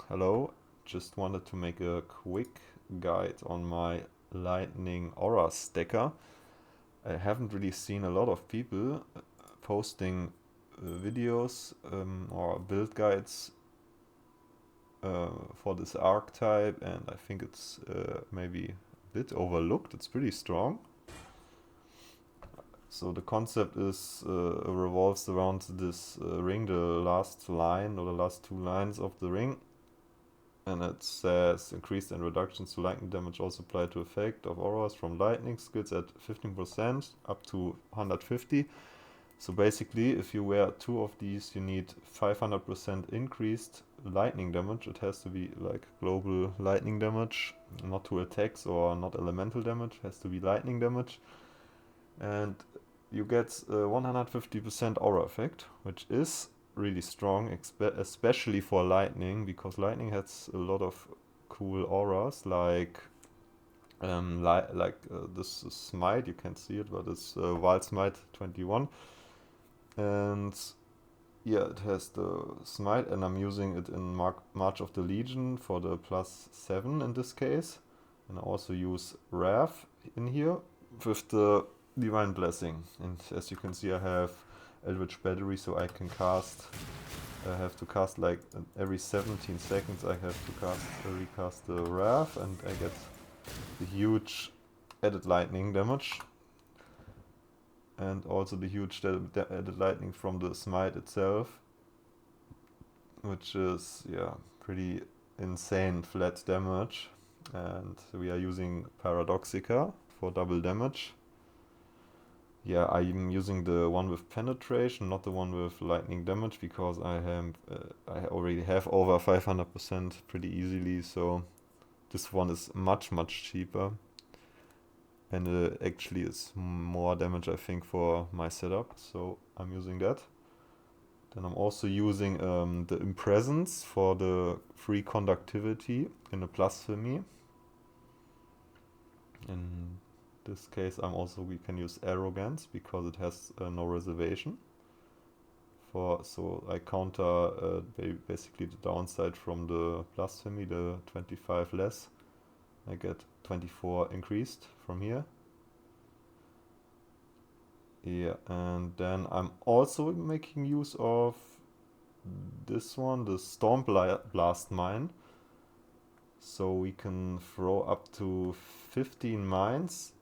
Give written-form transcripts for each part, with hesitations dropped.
Hello, just wanted to make a quick guide on my Lightning Aura stacker. I haven't really seen a lot of people posting videos or build guides for this archetype, and I think it's maybe a bit overlooked. It's pretty strong. So the concept is revolves around this ring, the last line or the last two lines of the ring. And it says increased and reductions to lightning damage also apply to effect of auras from lightning skills at 15% up to 150. So basically, if you wear two of these, you need 500% increased lightning damage. It has to be like global lightning damage, not to attacks or not elemental damage. It has to be lightning damage. And you get 150% aura effect, which is really strong, especially for lightning, because lightning has a lot of cool auras, like this smite. You can't see it, but it's wild smite 21, and yeah, it has the smite, and I'm using it in March of the Legion for the +7 in this case, and I also use Wrath in here with the Divine Blessing. And as you can see, I have Eldritch Battery, so I can cast. I have to cast like every 17 seconds. I have to recast the Wrath, and I get the huge added lightning damage, and also the huge added lightning from the smite itself, which is pretty insane flat damage. And we are using Paradoxica for double damage. Yeah, I'm using the one with penetration, not the one with lightning damage, because I already have over 500% pretty easily. So this one is much cheaper, and actually it's more damage, I think, for my setup. So I'm using that. Then I'm also using the Impresence for the free conductivity in a blasphemy. In this case, we can use Arrogance because it has no reservation. So I counter basically the downside from the blasphemy, the 25 less. I get 24 increased from here. Yeah, and then I'm also making use of this one, the Storm Blast Mine. So we can throw up to 15 mines,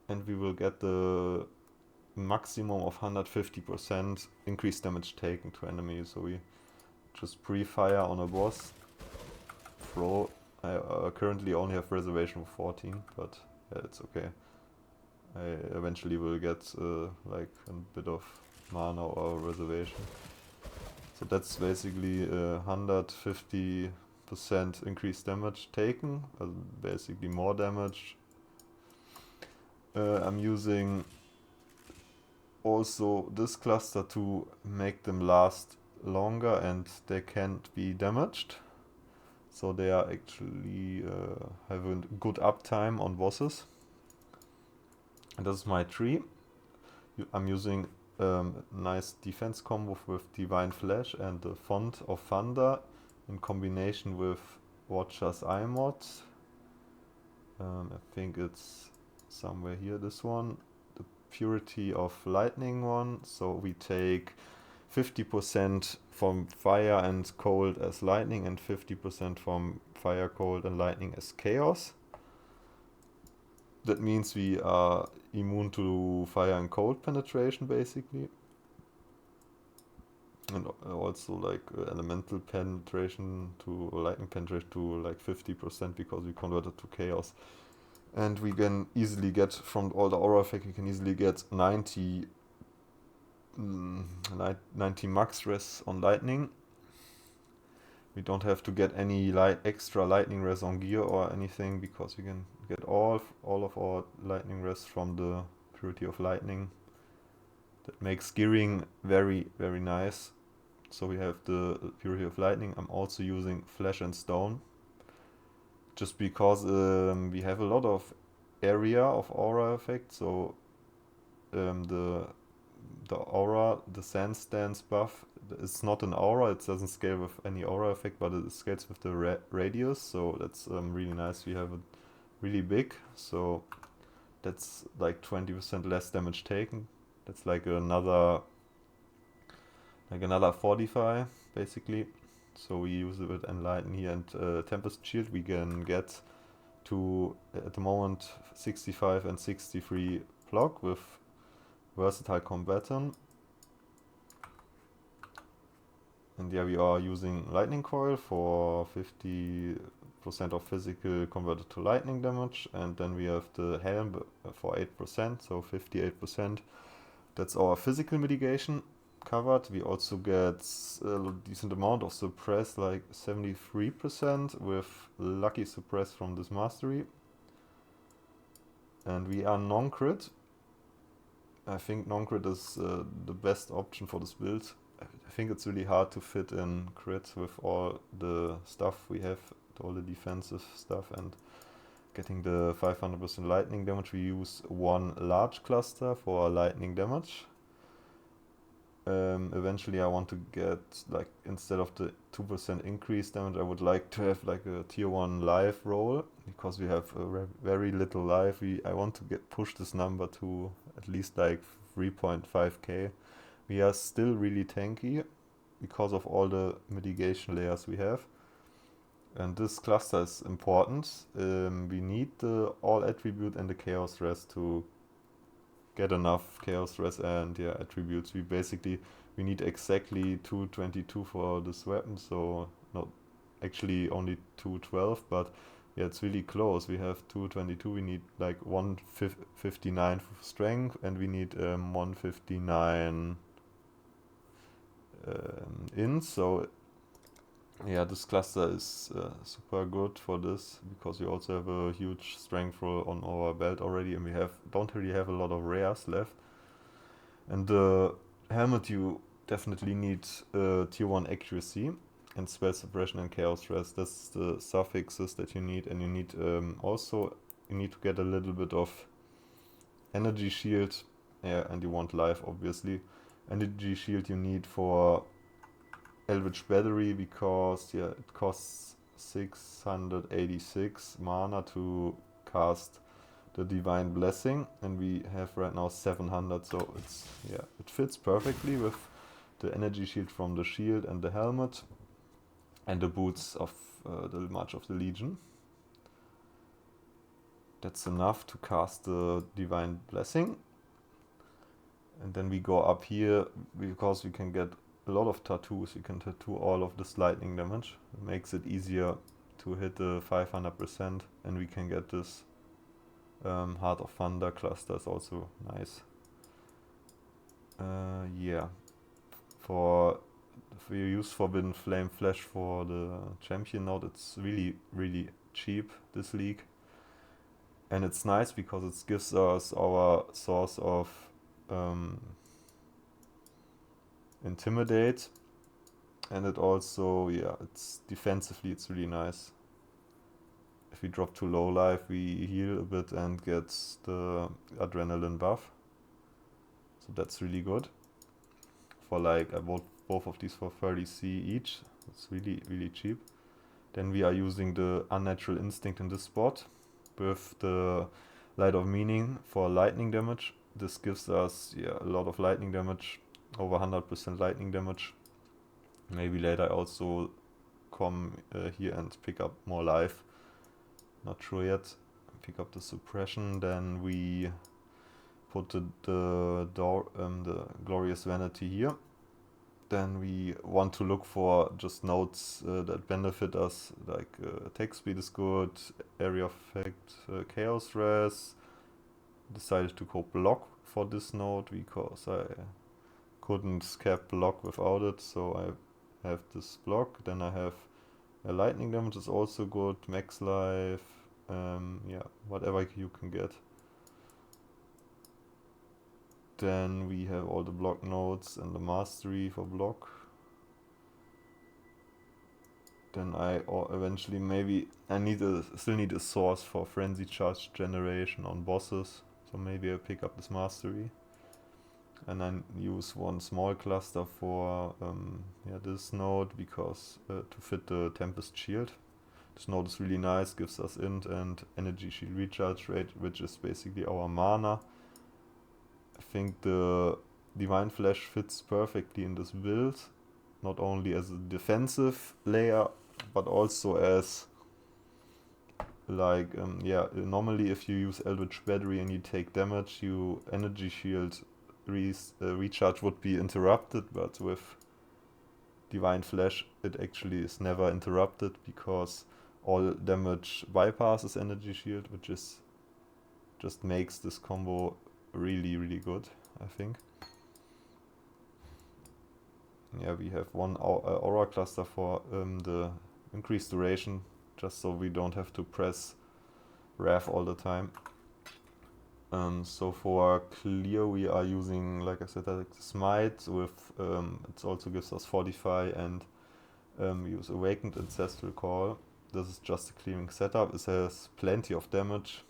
and we will get the maximum of 150% increased damage taken to enemies. So we just pre-fire on a boss, throw. I currently only have reservation of 14, but yeah, it's okay. I eventually will get like a bit of mana or reservation. So that's basically 150% increased damage taken, basically more damage. I'm using also this cluster to make them last longer and they can't be damaged. So they are actually have a good uptime on bosses. And this is my tree. I'm using nice defense combo with Divine Flash and the Font of Thunder in combination with Watcher's Eye mod. I think it's somewhere here, this one. The Purity of Lightning one. So we take 50% from fire and cold as lightning and 50% from fire, cold and lightning as chaos. That means we are immune to fire and cold penetration, basically. And also like elemental penetration to lightning penetration to like 50% because we converted to chaos. And we can easily get from all the aura effect, we can easily get 90 max res on lightning. We don't have to get any extra lightning res on gear or anything, because we can get all of our lightning res from the Purity of Lightning. That makes gearing very nice. So we have the Purity of Lightning. I'm also using Flesh and Stone, just because we have a lot of area of aura effect. So the aura, the Sand Stance buff it's not an aura, it doesn't scale with any aura effect, but it scales with the radius, so that's really nice. We have it really big, so that's like 20% less damage taken. That's like another fortify basically. So we use it with Enlighten here, and Tempest Shield we can get to at the moment 65 and 63 block with Versatile Combatant. And yeah, we are using Lightning Coil for 50% of physical converted to lightning damage, and then we have the Helm for 8%, so 58%. That's our physical mitigation covered. We also get a decent amount of suppress, like 73%, with lucky suppress from this mastery. And we are non-crit. I think non-crit is the best option for this build. I think it's really hard to fit in crit with all the stuff we have, all the defensive stuff, and getting the 500% lightning damage. We use one large cluster for lightning damage. Eventually I want to get, like, instead of the 2% increase damage, I would like to have like a tier 1 life roll, because we have a very little life. I want to push this number to at least like 3.5k. We are still really tanky because of all the mitigation layers we have. And this cluster is important. We need the all attribute and the chaos rest to get enough chaos res and attributes. We need exactly 222 for this weapon, so not actually only 212, but yeah, it's really close. We have 222, we need like 159 for strength, and we need 159 so yeah, this cluster is super good for this, because we also have a huge strength roll on our belt already, and we don't really have a lot of rares left. And the helmet, you definitely need tier 1 accuracy and spell suppression and chaos rest. That's the suffixes that you need, and you need also you need to get a little bit of energy shield, and you want life obviously. Energy shield you need for Eldritch Battery, because it costs 686 mana to cast the Divine Blessing, and we have right now 700, so it fits perfectly with the energy shield from the shield and the helmet and the boots of the March of the Legion. That's enough to cast the Divine Blessing. And then we go up here, because we can get a lot of tattoos. We can tattoo all of this lightning damage. It makes it easier to hit the 500%, and we can get this Heart of Thunder cluster is also nice. If you use Forbidden Flame Flash for the champion node, it's really, really cheap this league. And it's nice because it gives us our source of Intimidate, and it also, it's defensively, it's really nice. If we drop to low life, we heal a bit and get the adrenaline buff, so that's really good. For like, I bought both of these for 30c each. It's really, really cheap. Then we are using the Unnatural Instinct in this spot with the Light of Meaning for lightning damage. This gives us a lot of lightning damage, over 100% lightning damage. Maybe later I also come here and pick up more life. Not sure yet. Pick up the suppression. Then we put the Glorious Vanity here. Then we want to look for just nodes that benefit us, like attack speed is good, area of effect, chaos res. Decided to go block for this node because I couldn't cap block without it, so I have this block. Then I have lightning damage is also good, max life, whatever you can get. Then we have all the block nodes and the mastery for block. Then eventually maybe I still need a source for frenzy charge generation on bosses, so maybe I pick up this mastery. and I use one small cluster for this node because to fit the Tempest Shield. This node is really nice, gives us int and energy shield recharge rate, which is basically our mana. I think the Divine Flash fits perfectly in this build, not only as a defensive layer, but also as like, normally if you use Eldritch Battery and you take damage, your energy shield recharge would be interrupted, but with Divine Flash it actually is never interrupted because all damage bypasses energy shield, which is just makes this combo really, really good, I think. Yeah, we have one aura cluster for the increased duration, just so we don't have to press Wrath all the time. So for clear we are using, like I said, like Smite with, it also gives us Fortify, and we use Awakened Ancestral Call. This is just a clearing setup. It has plenty of damage.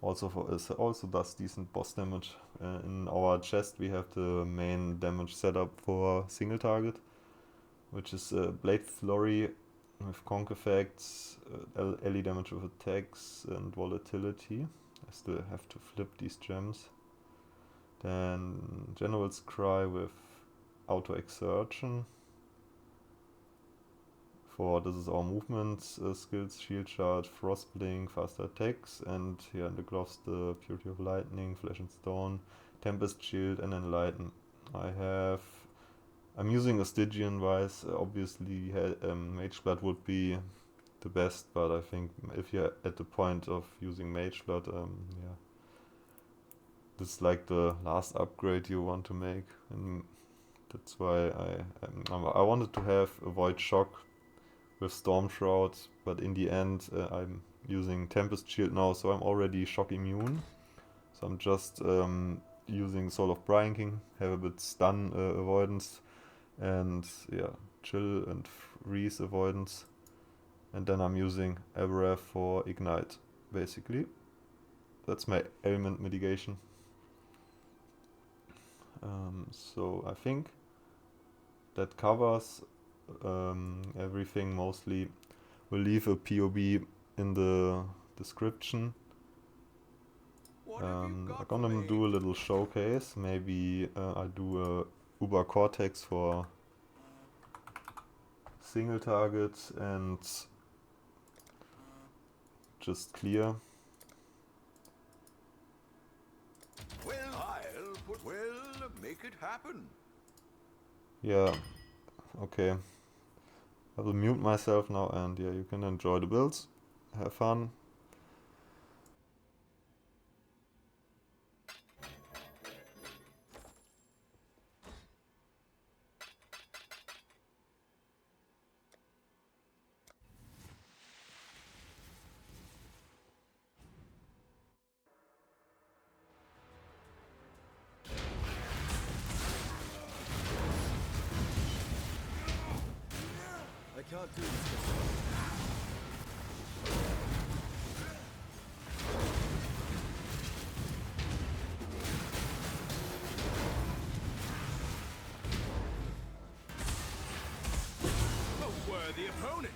Also it also does decent boss damage. In our chest we have the main damage setup for single target, which is Blade Flurry with conk effects, LE damage with attacks, and volatility. I still have to flip these gems. Then General's Cry with auto exertion. This is our movement skills, shield charge, frost blink, faster attacks, and here in the gloves the purity of lightning, flesh and stone, tempest shield, and enlighten. I'm using a Stygian Vice. Obviously Mage Blood would be the best, but I think if you're at the point of using Mage Blood, this is like the last upgrade you want to make, and that's why I wanted to have a Void Shock with Storm Shroud, but in the end I'm using Tempest Shield now, so I'm already shock immune. So I'm just using Soul of Brian King, have a bit stun avoidance, and chill and freeze avoidance, and then I'm using Aberrath for ignite, basically. That's my element mitigation. So I think that covers everything mostly. We'll leave a POB in the description. I'm gonna do a little showcase. Maybe I do a Uber Cortex for single target and just clear. Well, make it happen. Yeah, okay. I will mute myself now, and you can enjoy the builds. Have fun. I can't do this. A worthy opponent.